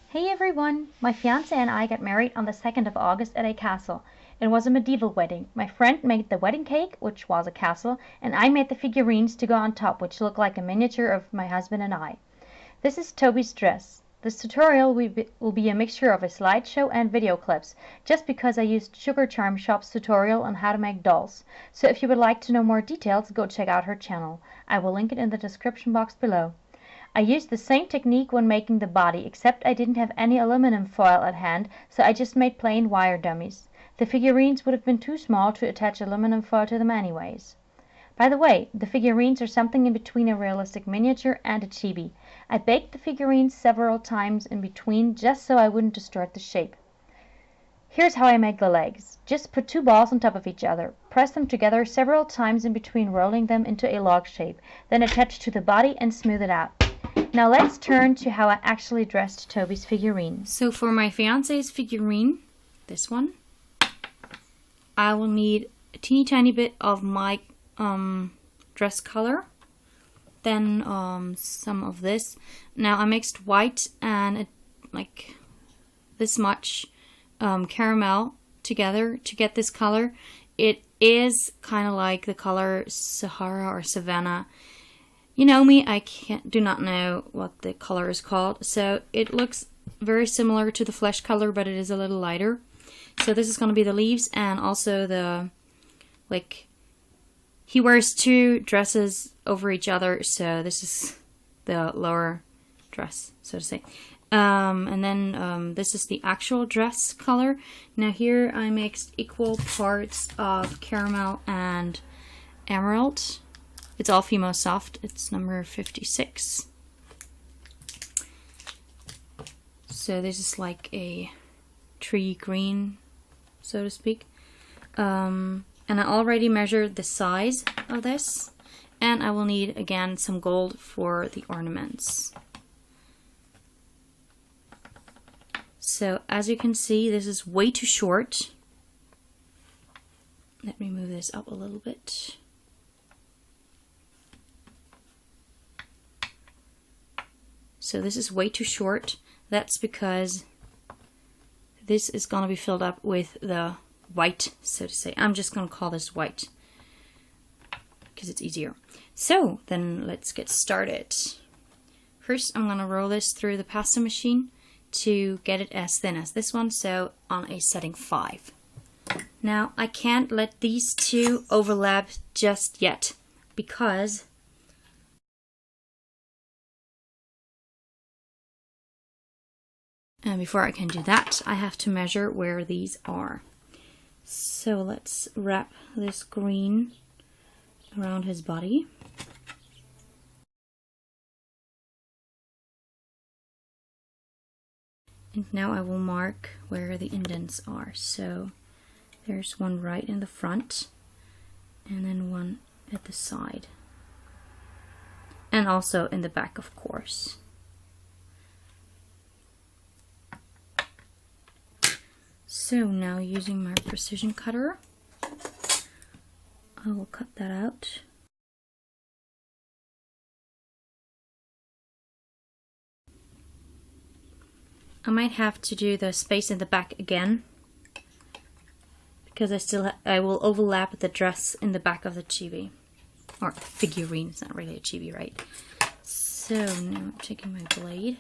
Hey everyone! My fiance and I got married on the 2nd of August at a castle. It was a medieval wedding. My friend made the wedding cake, which was a castle, and I made the figurines to go on top, which look like a miniature of my husband and I. This is Tobi's dress. This tutorial will be a mixture of a slideshow and video clips, just because I used Sugar Charm Shop's tutorial on how to make dolls. So if you would like to know more details, go check out her channel. I will link it in the description box below. I used the same technique when making the body, except I didn't have any aluminum foil at hand, so I just made plain wire dummies. The figurines would have been too small to attach aluminum foil to them anyways. By the way, the figurines are something in between a realistic miniature and a chibi. I baked the figurines several times in between just so I wouldn't distort the shape. Here's how I make the legs. Just put two balls on top of each other. Press them together several times in between rolling them into a log shape. Then attach to the body and smooth it out. Now let's turn to how I actually dressed Tobi's figurine. So for my fiance's figurine, this one, I will need a teeny tiny bit of my dress color, then some of this. Now I mixed white and like this much caramel together to get this color. It is kind of like the color Sahara or Savannah. You know me, I do not know what the color is called, so it looks very similar to the flesh color, but it is a little lighter. So this is going to be the leaves, and also the, like, he wears two dresses over each other, so this is the lower dress, so to say. And then this is the actual dress color. Now here I mixed equal parts of caramel and emerald. It's all Fimo Soft. It's number 56. So this is like a tree green, so to speak. And I already measured the size of this. And I will need, again, some gold for the ornaments. So as you can see, this is way too short. Let me move this up a little bit. So this is way too short. That's because this is going to be filled up with the white, so to say. I'm just going to call this white because it's easier. So then let's get started. First I'm going to roll this through the pasta machine to get it as thin as this one, so on a setting 5. Now I can't let these two overlap just yet because and before I can do that, I have to measure where these are. So let's wrap this green around his body. And now I will mark where the indents are. So there's one right in the front and then one at the side. And also in the back, of course. So now using my precision cutter, I will cut that out. I might have to do the space in the back again because I will overlap the dress in the back of the chibi, or the figurine. It's not really a chibi, right? So now I'm taking my blade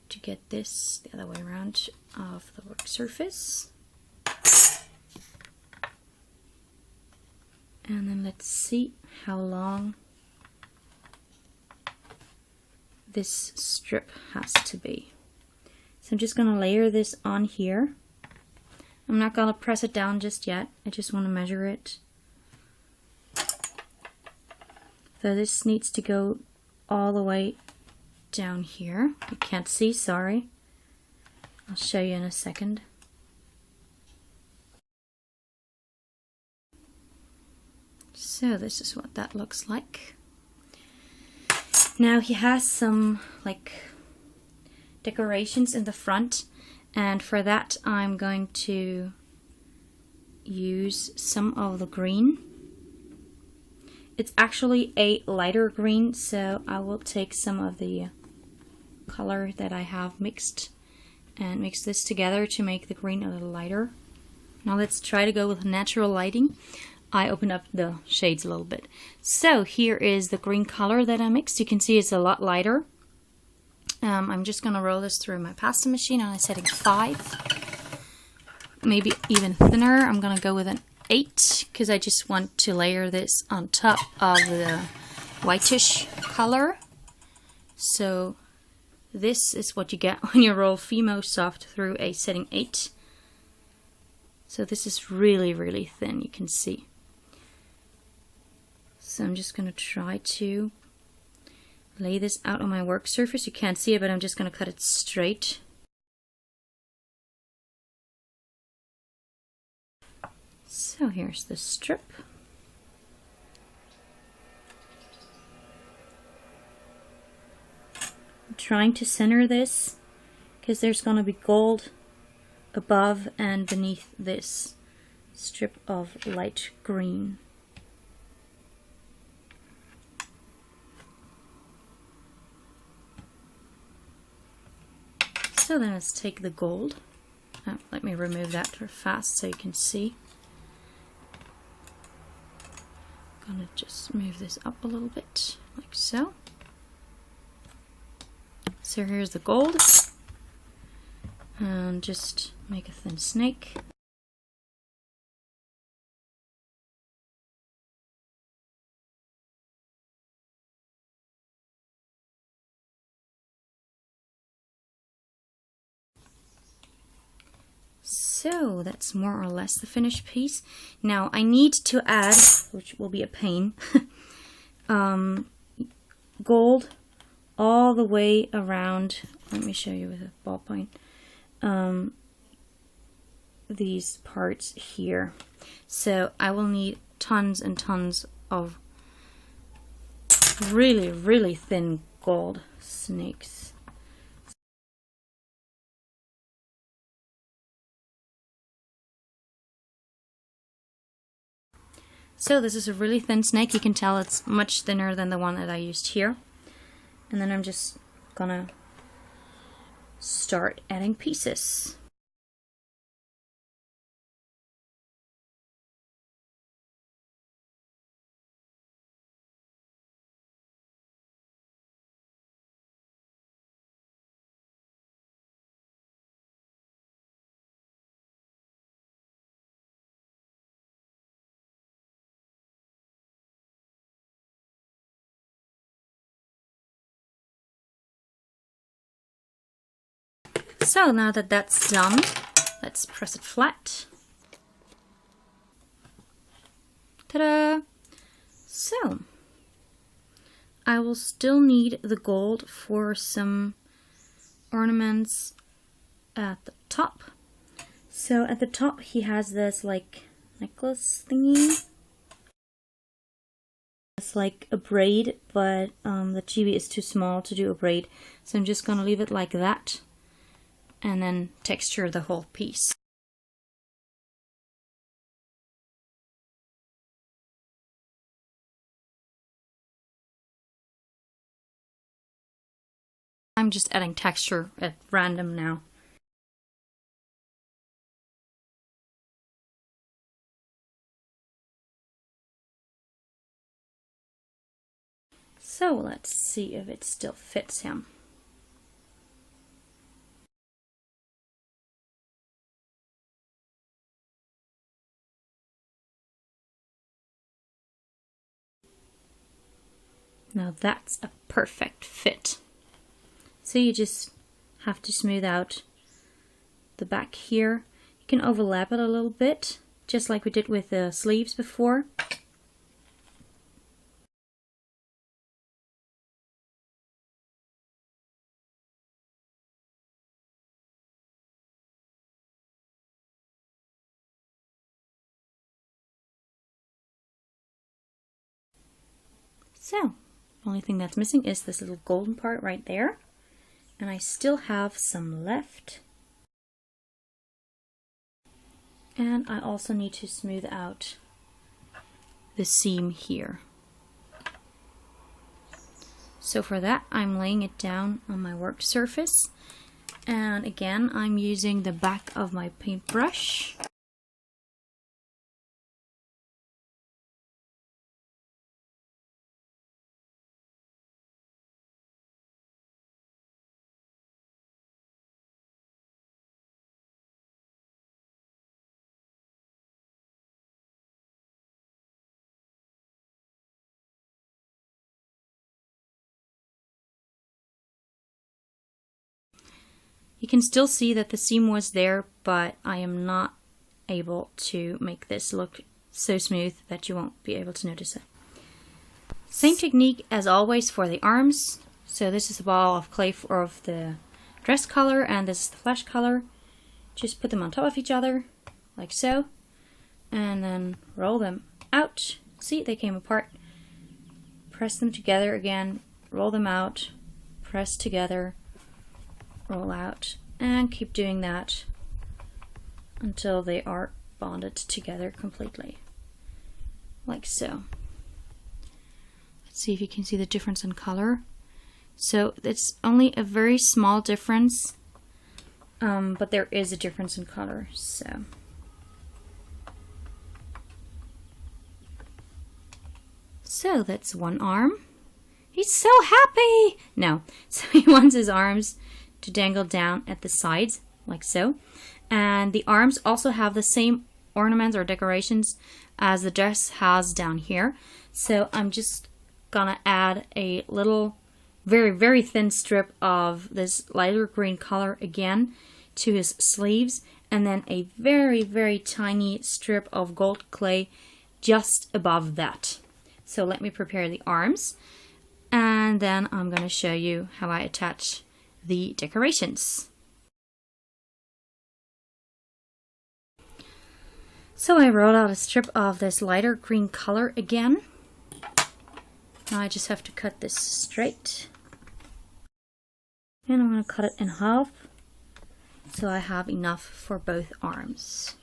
to get this the other way around of the work surface. And then let's see how long this strip has to be. So I'm just going to layer this on here. I'm not going to press it down just yet. I just want to measure it. So this needs to go all the way down here. You can't see, sorry. I'll show you in a second. So this is what that looks like. Now he has some like decorations in the front, and for that I'm going to use some of the green. It's actually a lighter green, so I will take some of the color that I have mixed, and mix this together to make the green a little lighter. Now let's try to go with natural lighting. I opened up the shades a little bit. So here is the green color that I mixed. You can see it's a lot lighter. I'm just going to roll this through my pasta machine on a setting 5. Maybe even thinner. I'm going to go with an 8 because I just want to layer this on top of the whitish color. So this is what you get when you roll Fimo Soft through a setting 8. So this is really, really thin, you can see. So I'm just going to try to lay this out on my work surface. You can't see it, but I'm just going to cut it straight. So here's the strip. I'm trying to center this because there's going to be gold above and beneath this strip of light green. So then let's take the gold. Let me remove that fast so you can see. I'm gonna just move this up a little bit, like so. So here's the gold. And just make a thin snake. So that's more or less the finished piece. Now I need to add, which will be a pain, gold all the way around. Let me show you with a ballpoint. These parts here. So I will need tons and tons of really, really thin gold snakes. So this is a really thin snake. You can tell it's much thinner than the one that I used here. And then I'm just gonna start adding pieces. So now that that's done, let's press it flat. Ta-da! So, I will still need the gold for some ornaments at the top. So at the top he has this like necklace thingy. It's like a braid, but the chibi is too small to do a braid. So I'm just gonna leave it like that. And then texture the whole piece. I'm just adding texture at random now. So let's see if it still fits him. Now that's a perfect fit. So you just have to smooth out the back here. You can overlap it a little bit, just like we did with the sleeves before. So, the only thing that's missing is this little golden part right there. And I still have some left. And I also need to smooth out the seam here. So for that, I'm laying it down on my work surface. And again, I'm using the back of my paintbrush. You can still see that the seam was there, but I am not able to make this look so smooth that you won't be able to notice it. Same technique as always for the arms. So this is the ball of clay of the dress color, and this is the flash color. Just put them on top of each other, like so, and then roll them out. See, they came apart. Press them together again, roll them out, press together, roll out, and keep doing that until they are bonded together completely, like so. Let's see if you can see the difference in color. So it's only a very small difference, but there is a difference in color. So that's one arm. He's so happy! No, so he wants his arms to dangle down at the sides, like so. And the arms also have the same ornaments or decorations as the dress has down here. So I'm just gonna add a little, very, very thin strip of this lighter green color again to his sleeves, and then a very, very tiny strip of gold clay just above that. So let me prepare the arms, and then I'm gonna show you how I attach the decorations. So I rolled out a strip of this lighter green color again. Now I just have to cut this straight. And I'm going to cut it in half so I have enough for both arms.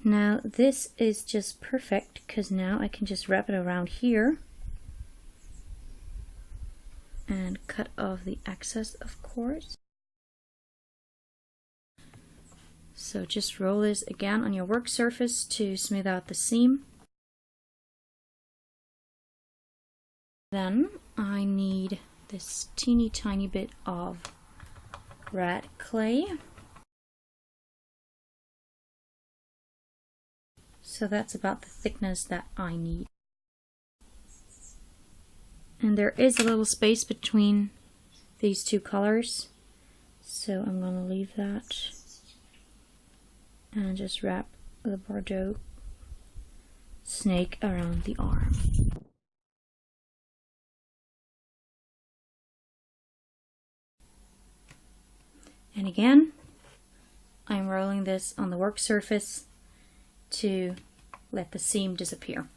Now this is just perfect because now I can just wrap it around here and cut off the excess, of course. So just roll this again on your work surface to smooth out the seam. Then I need this teeny tiny bit of red clay. So that's about the thickness that I need. And there is a little space between these two colors, so I'm going to leave that and just wrap the Bordeaux snake around the arm. And again, I'm rolling this on the work surface to let the seam disappear.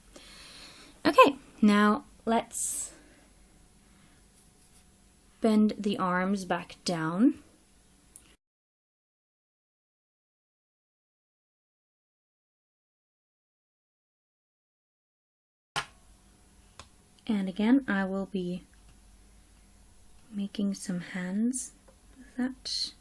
Okay, now let's bend the arms back down. And again, I will be making some hands with that.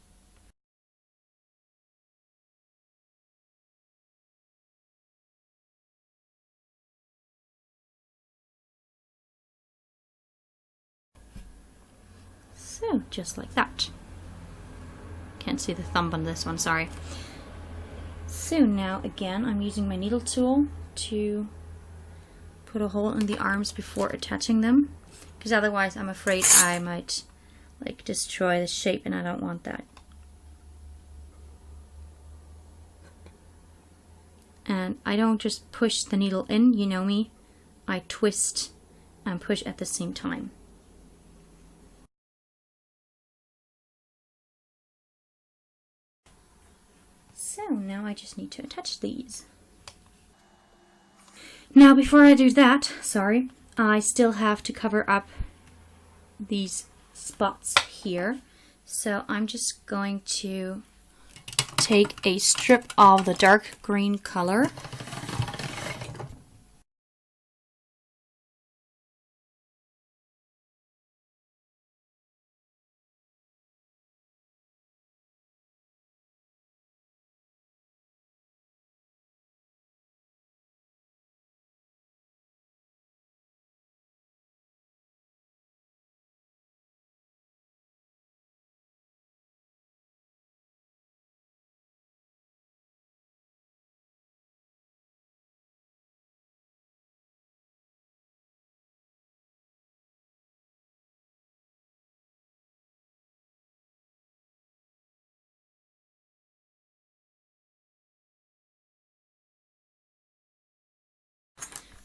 So, just like that. Can't see the thumb on this one, sorry. So now again, I'm using my needle tool to put a hole in the arms before attaching them, because otherwise I'm afraid I might like destroy the shape, and I don't want that. And I don't just push the needle in, you know me, I twist and push at the same time. So now I just need to attach these. Now before I do that, sorry, I still have to cover up these spots here. So I'm just going to take a strip of the dark green color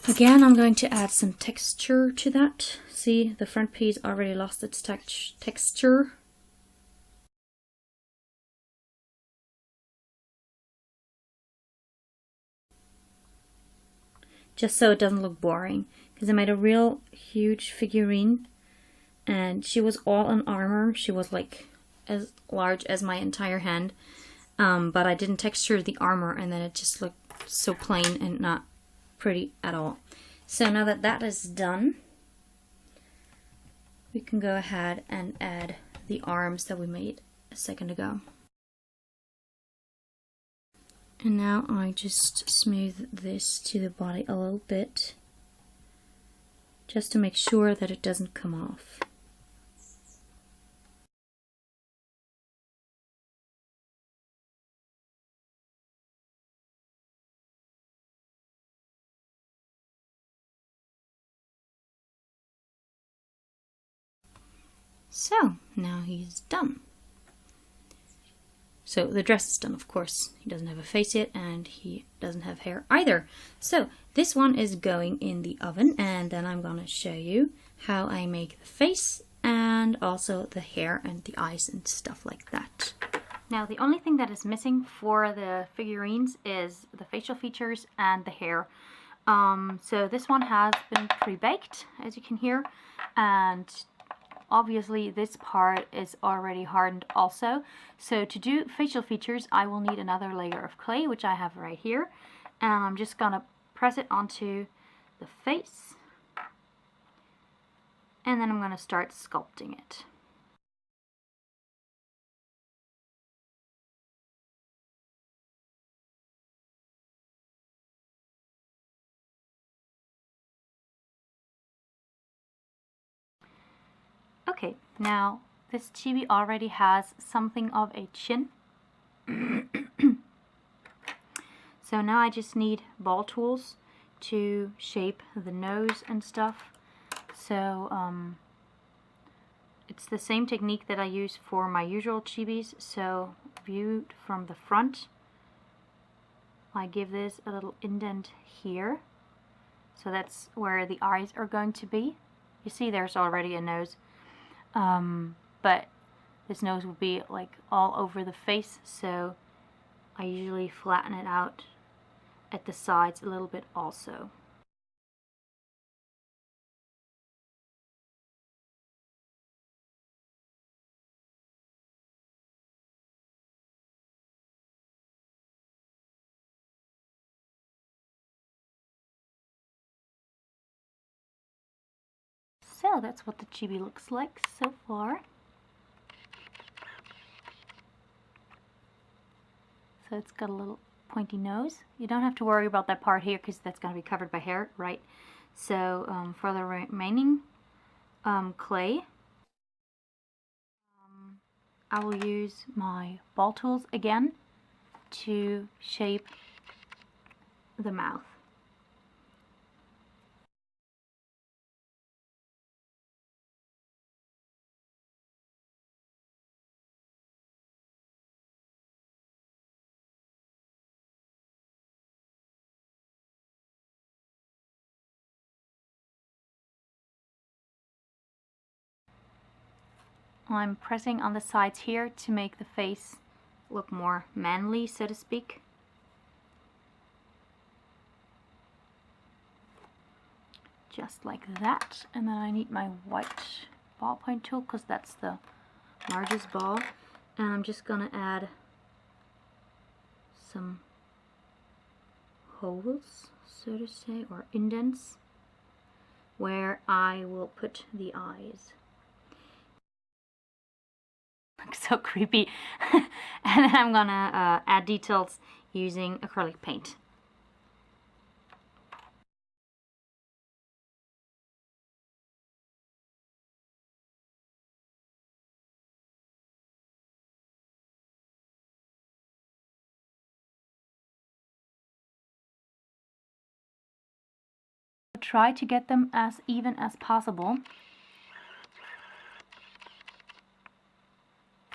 Again, I'm going to add some texture to that. See, the front piece already lost its texture. Just so it doesn't look boring, because I made a real huge figurine and she was all in armor. She was like as large as my entire hand, but I didn't texture the armor and then it just looked so plain and not pretty at all. So now that that is done, we can go ahead and add the arms that we made a second ago. And now I just smooth this to the body a little bit, just to make sure that it doesn't come off. So now he's done. So the dress is done, of course. He doesn't have a face yet and he doesn't have hair either. So this one is going in the oven, and then I'm gonna show you how I make the face and also the hair and the eyes and stuff like that. Now the only thing that is missing for the figurines is the facial features and the hair. So this one has been pre-baked, as you can hear, and obviously this part is already hardened also. So to do facial features, I will need another layer of clay, which I have right here. And I'm just gonna press it onto the face. And then I'm gonna start sculpting it. Okay, now this chibi already has something of a chin. So now I just need ball tools to shape the nose and stuff. So it's the same technique that I use for my usual chibis. So viewed from the front, I give this a little indent here. So that's where the eyes are going to be. You see there's already a nose. But this nose will be like all over the face, so I usually flatten it out at the sides a little bit also. So that's what the chibi looks like so far. So it's got a little pointy nose. You don't have to worry about that part here because that's going to be covered by hair, right? So for the remaining clay, I will use my ball tools again to shape the mouth. I'm pressing on the sides here to make the face look more manly, so to speak. Just like that. And then I need my white ballpoint tool because that's the largest ball. And I'm just gonna add some holes, so to say, or indents, where I will put the eyes. So creepy. And then I'm gonna add details using acrylic paint. Try to get them as even as possible.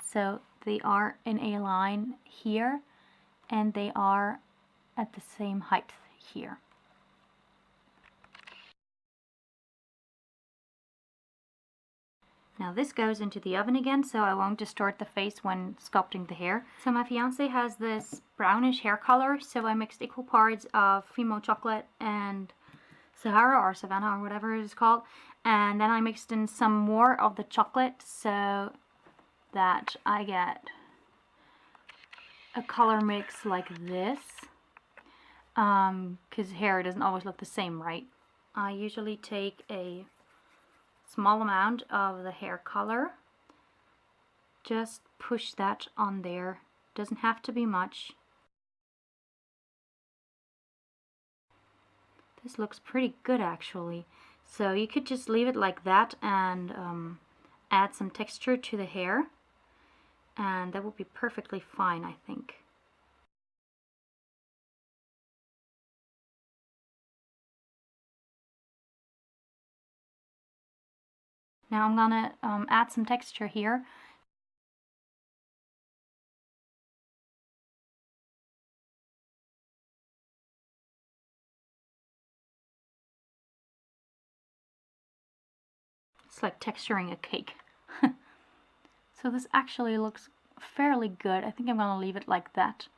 So they are in a line here, and they are at the same height here. Now this goes into the oven again, so I won't distort the face when sculpting the hair. So my fiance has this brownish hair color, so I mixed equal parts of Fimo chocolate and Sahara or Savannah or whatever it is called. And then I mixed in some more of the chocolate so that I get a color mix like this. Because hair doesn't always look the same, right? I usually take a small amount of the hair color, just push that on there, doesn't have to be much. This looks pretty good actually, so you could just leave it like that and add some texture to the hair, and that would be perfectly fine, I think. Now I'm gonna add some texture here. It's like texturing a cake. So this actually looks fairly good. I think I'm gonna leave it like that.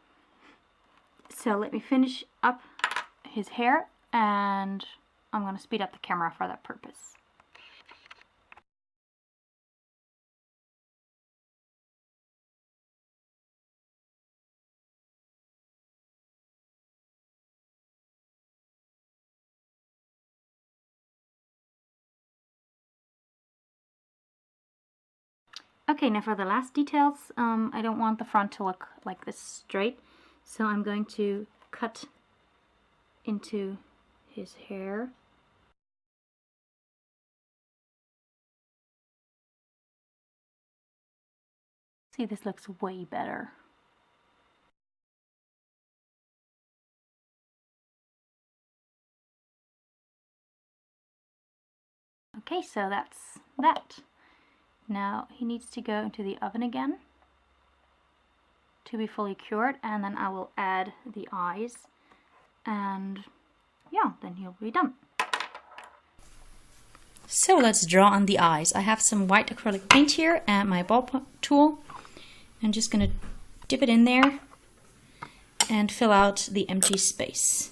So let me finish up his hair, and I'm gonna speed up the camera for that purpose. Okay, now for the last details, I don't want the front to look like this straight, so I'm going to cut into his hair. See, this looks way better. Okay, so that's that. Now he needs to go into the oven again to be fully cured, and then I will add the eyes, and yeah, then he'll be done. So let's draw on the eyes. I have some white acrylic paint here and my ball tool. I'm just gonna dip it in there and fill out the empty space.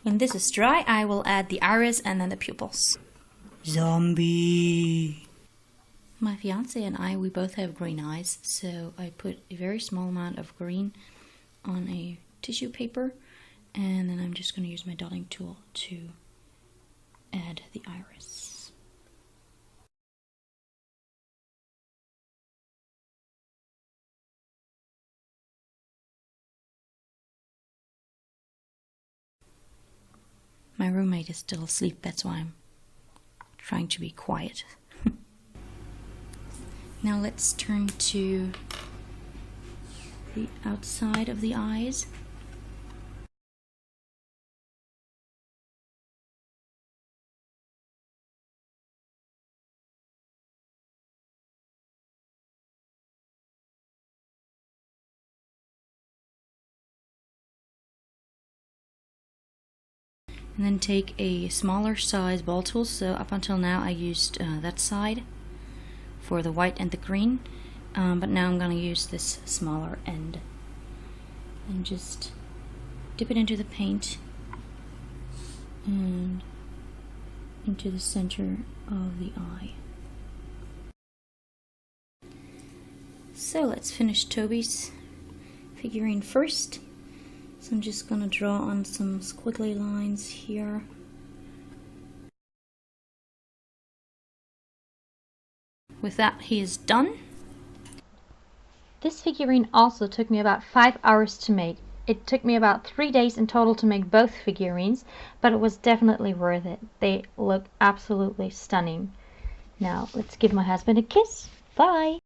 When this is dry, I will add the iris and then the pupils. Zombie! My fiance and I, we both have green eyes, so I put a very small amount of green on a tissue paper, and then I'm just going to use my dotting tool to add the iris. My roommate is still asleep, that's why I'm trying to be quiet. Now let's turn to the outside of the eyes. And then take a smaller size ball tool. So up until now I used that side for the white and the green, but now I'm going to use this smaller end and just dip it into the paint and into the center of the eye. So let's finish Tobi's figurine first. So I'm just going to draw on some squiggly lines here. With that, he is done. This figurine also took me about 5 hours to make. It took me about 3 days in total to make both figurines, but it was definitely worth it. They look absolutely stunning. Now let's give my husband a kiss. Bye!